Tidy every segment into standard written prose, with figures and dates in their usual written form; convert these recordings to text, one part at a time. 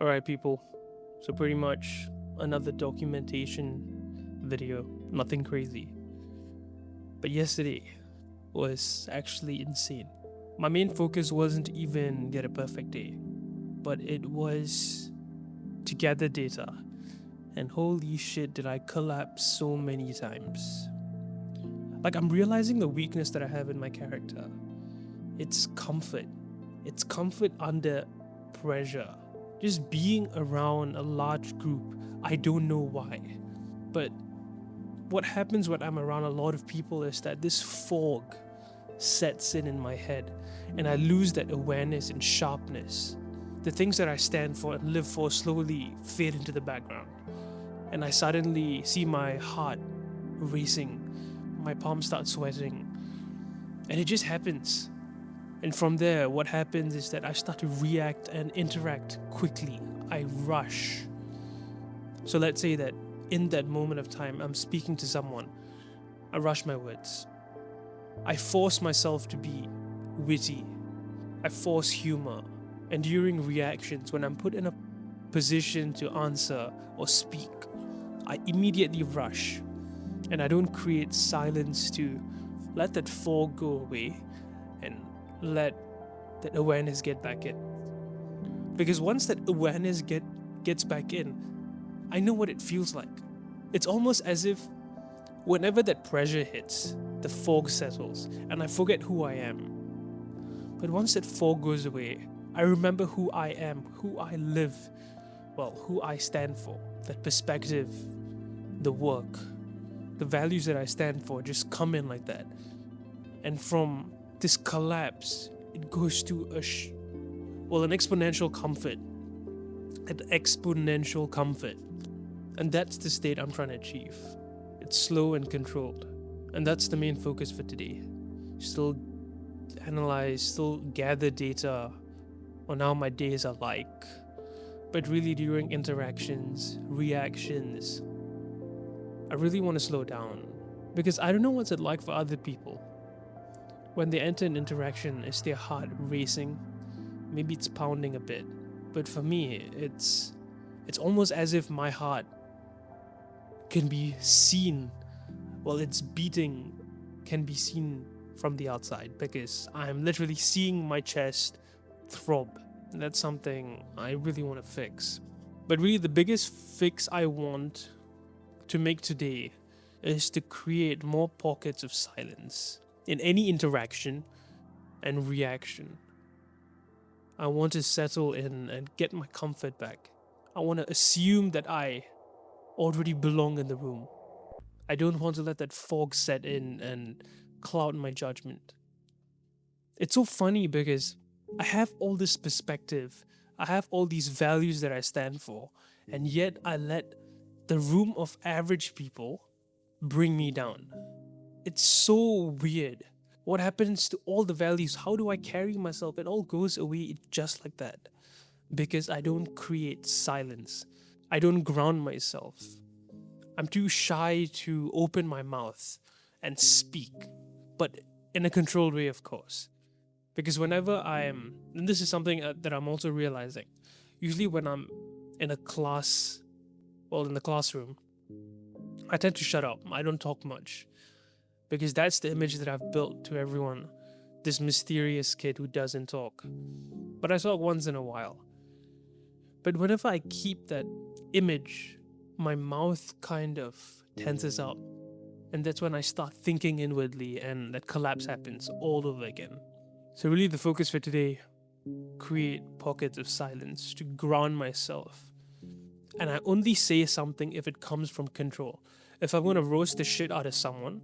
Alright, people. So, pretty much another documentation video. Nothing crazy. But yesterday was actually insane. My main focus wasn't even get a perfect day, but it was to gather data. And holy shit, did I collapse so many times. Like, I'm realizing the weakness that I have in my character. It's comfort. It's comfort under pressure. Just being around a large group, I don't know why. But what happens when I'm around a lot of people is that this fog sets in my head and I lose that awareness and sharpness. The things that I stand for and live for slowly fade into the background. And I suddenly see my heart racing, my palms start sweating, and it just happens. And from there, what happens is that I start to react and interact quickly. I rush. So let's say that in that moment of time, I'm speaking to someone. I rush my words. I force myself to be witty. I force humor. And during reactions, when I'm put in a position to answer or speak, I immediately rush. And I don't create silence to let that fog go away and let that awareness get back in. Because once that awareness gets back in, I know what it feels like. It's almost as if whenever that pressure hits, the fog settles and I forget who I am. But once that fog goes away, I remember who I am, who I live, well, who I stand for. That perspective, the work, the values that I stand for just come in like that. And from this collapse, it goes to an exponential comfort. An exponential comfort. And that's the state I'm trying to achieve. It's slow and controlled. And that's the main focus for today. Still analyze, still gather data on how my days are like. But really, during interactions, reactions, I really want to slow down. Because I don't know what's it like for other people. When they enter an interaction, is their heart racing? Maybe it's pounding a bit. But for me, it's almost as if my heart can be seen, well, its beating can be seen from the outside because I'm literally seeing my chest throb. And that's something I really want to fix. But really, the biggest fix I want to make today is to create more pockets of silence in any interaction and reaction. I want to settle in and get my comfort back. I want to assume that I already belong in the room. I don't want to let that fog set in and cloud my judgment. It's so funny because I have all this perspective, I have all these values that I stand for, and yet I let the room of average people bring me down. It's so weird. What happens to all the values? How do I carry myself? It all goes away just like that. Because I don't create silence. I don't ground myself. I'm too shy to open my mouth and speak, but in a controlled way, of course. Because whenever and this is something that I'm also realizing, usually when I'm in a class, well, in the classroom, I tend to shut up. I don't talk much. Because that's the image that I've built to everyone, this mysterious kid who doesn't talk. But I talk once in a while. But whenever I keep that image, my mouth kind of tenses up. And that's when I start thinking inwardly, and that collapse happens all over again. So, really, the focus for today, create pockets of silence to ground myself. And I only say something if it comes from control. If I'm going to roast the shit out of someone,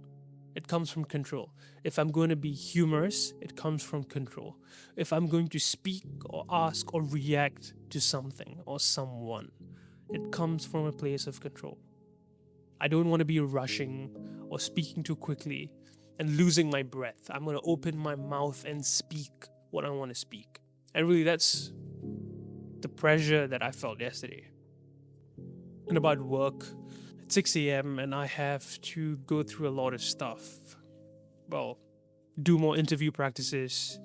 it comes from control. If I'm going to be humorous, it comes from control. If I'm going to speak or ask or react to something or someone, it comes from a place of control. I don't want to be rushing or speaking too quickly and losing my breath. I'm going to open my mouth and speak what I want to speak. And really, that's the pressure that I felt yesterday. And about work, at 6 a.m., and I have to go through a lot of stuff. Well, do more interview practices,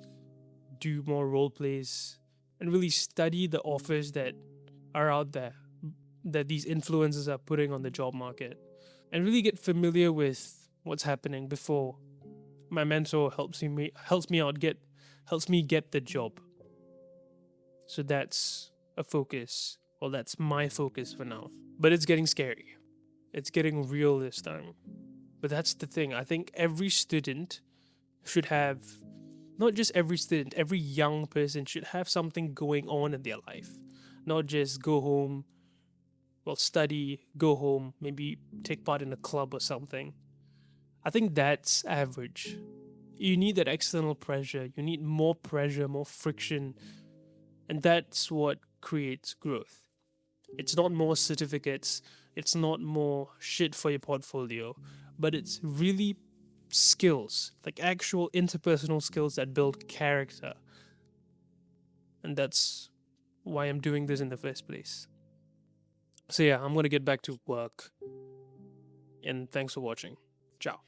do more role plays, and really study the offers that are out there that these influencers are putting on the job market, and really get familiar with what's happening before my mentor helps me get the job. So that's a focus. Well, that's my focus for now. But it's getting scary. It's getting real this time. But that's the thing. I think every student should have, not just every student, every young person should have something going on in their life. Not just go home, well, study, go home, maybe take part in a club or something. I think that's average. You need that external pressure. You need more pressure, more friction. And that's what creates growth. It's not more certificates, it's not more shit for your portfolio, but it's really skills, like actual interpersonal skills that build character. And that's why I'm doing this in the first place. So, yeah, I'm gonna get back to work. And thanks for watching. Ciao.